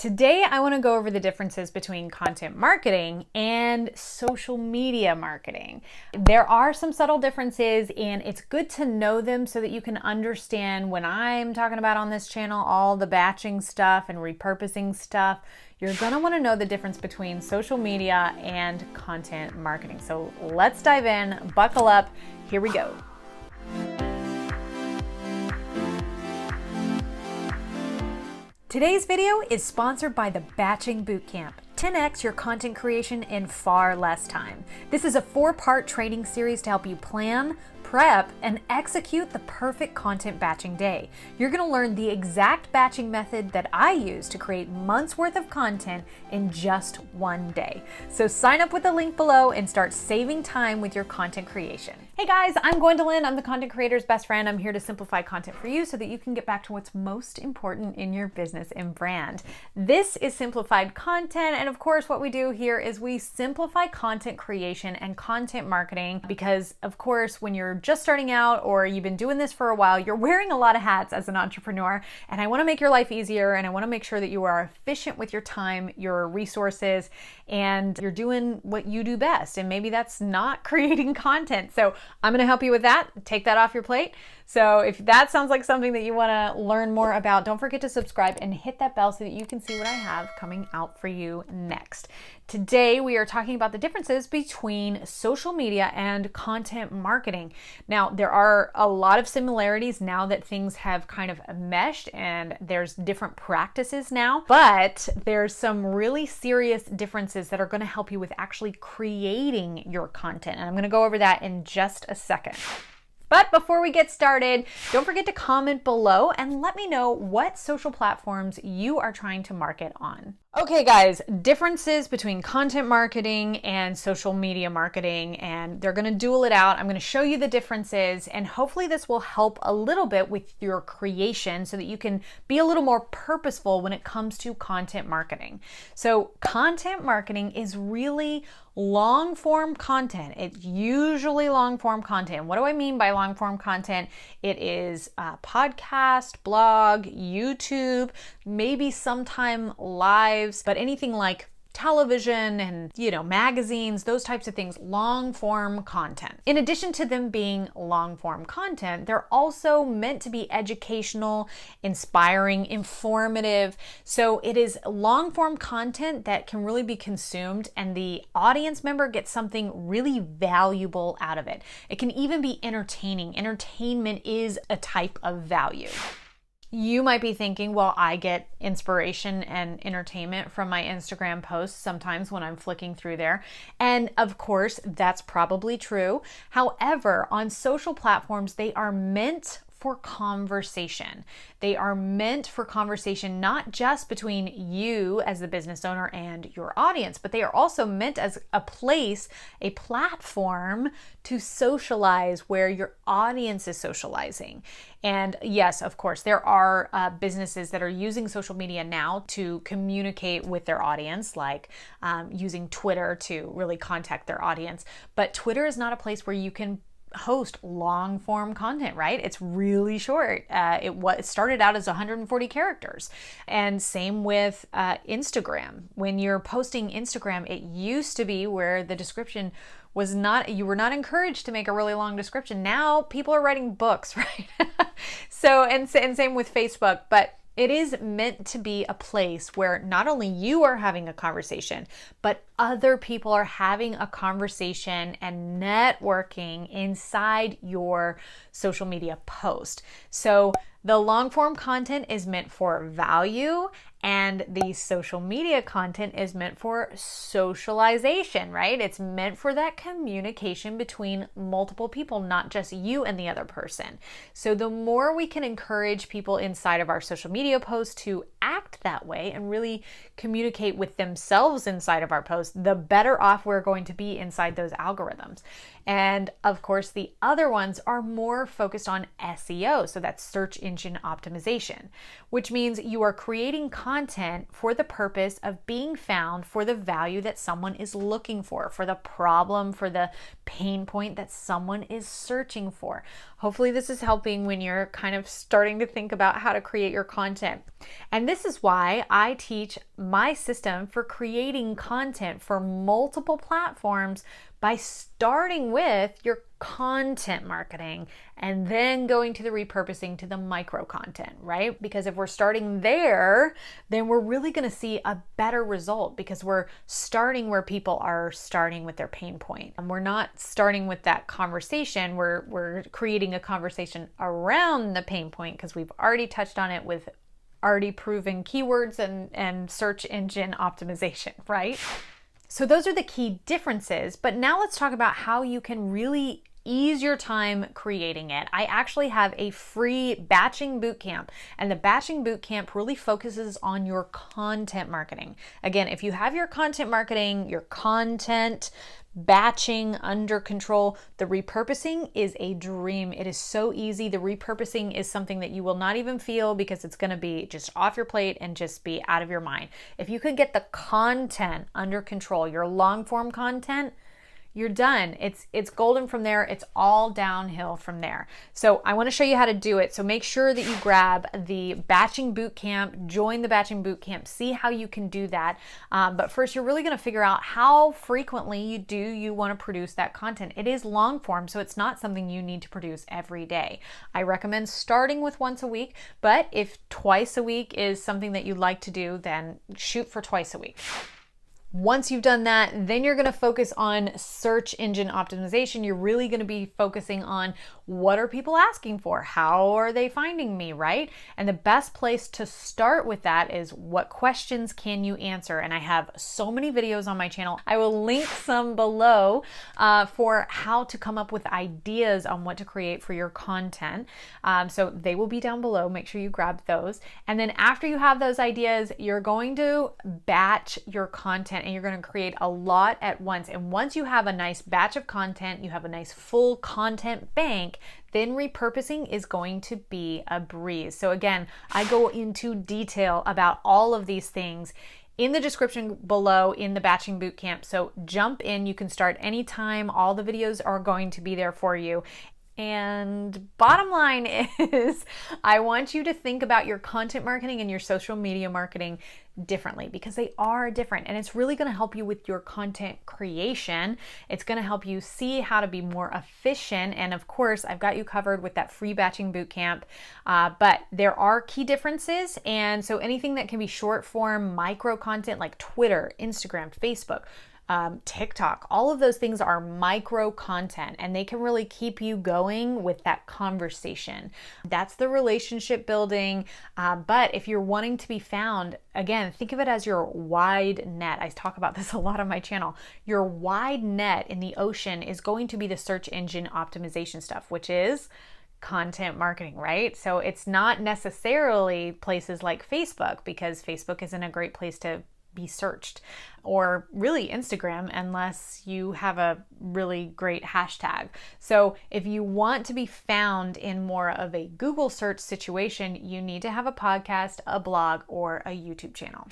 Today, I want to go over the differences between content marketing and social media marketing. There are some subtle differences, and it's good to know them so that you can understand when I'm talking about on this channel all the batching stuff and repurposing stuff. You're going to want to know the difference between social media and content marketing. So let's dive in, buckle up, here we go. Today's video is sponsored by the Batching Bootcamp. 10x your content creation in far less time. This is a 4-part training series to help you plan, prep, and execute the perfect content batching day. You're going to learn the exact batching method that I use to create months worth of content in just one day. So sign up with the link below and start saving time with your content creation. Hey guys, I'm Gwendolyn. I'm the content creator's best friend. I'm here to simplify content for you so that you can get back to what's most important in your business and brand. This is simplified content, and of course what we do here is we simplify content creation and content marketing because of course when you're just starting out or you've been doing this for a while, you're wearing a lot of hats as an entrepreneur, and I want to make your life easier, and I want to make sure that you are efficient with your time, your resources, and you're doing what you do best. And maybe that's not creating content. So I'm going to help you with that. Take that off your plate. So if that sounds like something that you want to learn more about, don't forget to subscribe and hit that bell so that you can see what I have coming out for you next. Today, we are talking about the differences between social media and content marketing. Now, there are a lot of similarities now that things have kind of meshed and there's different practices now, but there's some really serious differences that are going to help you with actually creating your content. And I'm going to go over that in just a second. But before we get started, don't forget to comment below and let me know what social platforms you are trying to market on. Okay guys, differences between content marketing and social media marketing, and they're going to duel it out. I'm going to show you the differences, and hopefully this will help a little bit with your creation so that you can be a little more purposeful when it comes to content marketing. So content marketing is really long form content. It's usually long form content. What do I mean by long form content? It is a podcast, blog, YouTube, maybe sometime lives, but anything like television and, magazines, those types of things, long form content. In addition to them being long form content, they're also meant to be educational, inspiring, informative. So it is long form content that can really be consumed and the audience member gets something really valuable out of it. It can even be entertaining. Entertainment is a type of value. You might be thinking, well, I get inspiration and entertainment from my Instagram posts sometimes when I'm flicking through there. And of course, that's probably true. However, on social platforms, they are meant for conversation. They are meant for conversation not just between you as the business owner and your audience, but they are also meant as a place, a platform to socialize where your audience is socializing. And yes, of course, there are businesses that are using social media now to communicate with their audience, like using Twitter to really contact their audience. But Twitter is not a place where you can host long form content, right? It's really short. It started out as 140 characters. And same with Instagram. When you're posting Instagram, it used to be where the description was not, you were not encouraged to make a really long description. Now people are writing books, right? And same with Facebook, but it is meant to be a place where not only you are having a conversation, but other people are having a conversation and networking inside your social media post. So the long form content is meant for value, and the social media content is meant for socialization, right? It's meant for that communication between multiple people, not just you and the other person. So the more we can encourage people inside of our social media posts to act that way and really communicate with themselves inside of our posts, the better off we're going to be inside those algorithms. And of course, the other ones are more focused on SEO. So that's search engine optimization, which means you are creating content for the purpose of being found for the value that someone is looking for the problem, for the pain point that someone is searching for. Hopefully this is helping when you're kind of starting to think about how to create your content. And this is why I teach my system for creating content for multiple platforms by starting with your content marketing and then going to the repurposing to the micro content, right? Because if we're starting there, then we're really going to see a better result because we're starting where people are starting with their pain point. And we're not starting with that conversation. We're creating a conversation around the pain point because we've already touched on it with already proven keywords and search engine optimization, right? So those are the key differences, but now let's talk about how you can really ease your time creating it. I actually have a free batching bootcamp, and the batching bootcamp really focuses on your content marketing. Again, if you have your content marketing, your content batching under control, the repurposing is a dream. It is so easy. The repurposing is something that you will not even feel because it's going to be just off your plate and just be out of your mind. If you could get the content under control, your long form content, you're done. It's golden from there. It's all downhill from there. So I want to show you how to do it. So make sure that you grab the batching bootcamp, join the batching bootcamp, see how you can do that. But first, you're really going to figure out how frequently you want to produce that content. It is long form, so it's not something you need to produce every day. I recommend starting with once a week, but if twice a week is something that you'd like to do, then shoot for twice a week. Once you've done that, then you're going to focus on search engine optimization. You're really going to be focusing on what are people asking for? How are they finding me, right? And the best place to start with that is what questions can you answer? And I have so many videos on my channel. I will link some below for how to come up with ideas on what to create for your content. So they will be down below. Make sure you grab those. And then after you have those ideas, you're going to batch your content and you're going to create a lot at once. And once you have a nice batch of content, you have a nice full content bank, then repurposing is going to be a breeze. So again, I go into detail about all of these things in the description below in the batching bootcamp. So jump in, you can start anytime. All the videos are going to be there for you. And bottom line is, I want you to think about your content marketing and your social media marketing differently because they are different, and it's really going to help you with your content creation. It's going to help you see how to be more efficient. And of course, I've got you covered with that free batching bootcamp, but there are key differences. And so anything that can be short form micro content like Twitter, Instagram, Facebook, TikTok, all of those things are micro content and they can really keep you going with that conversation. That's the relationship building. But if you're wanting to be found, again, think of it as your wide net. I talk about this a lot on my channel. Your wide net in the ocean is going to be the search engine optimization stuff, which is content marketing, right? So it's not necessarily places like Facebook because Facebook isn't a great place to be searched, or really Instagram unless you have a really great hashtag. So if you want to be found in more of a Google search situation, you need to have a podcast, a blog, or a YouTube channel.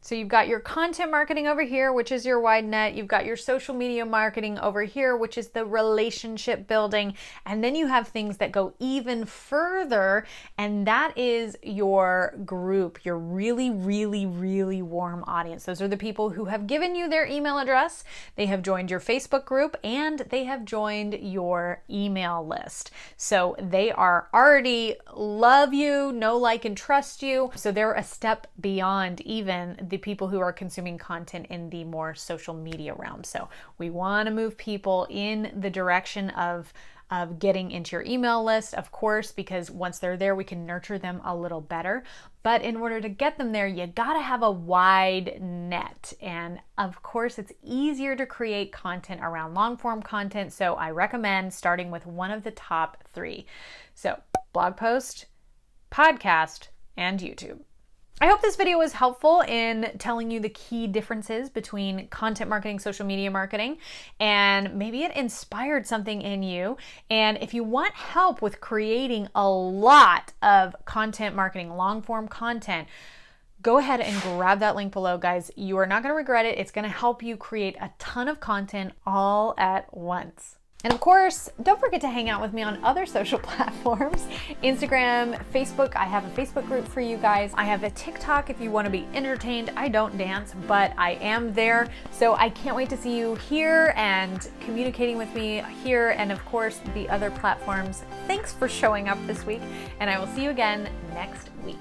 So you've got your content marketing over here, which is your wide net. You've got your social media marketing over here, which is the relationship building. And then you have things that go even further, and that is your group, your really, really, really warm audience. Those are the people who have given you their email address, they have joined your Facebook group, and they have joined your email list. So they are already love you, know, like, and trust you. So they're a step beyond even the people who are consuming content in the more social media realm. So we want to move people in the direction of getting into your email list, of course, because once they're there, we can nurture them a little better. But in order to get them there, you got to have a wide net. And of course, it's easier to create content around long form content. So I recommend starting with one of the top three. So blog post, podcast, and YouTube. I hope this video was helpful in telling you the key differences between content marketing, social media marketing, and maybe it inspired something in you. And if you want help with creating a lot of content marketing, long form content, go ahead and grab that link below, guys. You are not going to regret it. It's going to help you create a ton of content all at once. And of course, don't forget to hang out with me on other social platforms. Instagram, Facebook, I have a Facebook group for you guys. I have a TikTok if you want to be entertained. I don't dance, but I am there. So I can't wait to see you here and communicating with me here, and of course the other platforms. Thanks for showing up this week, and I will see you again next week.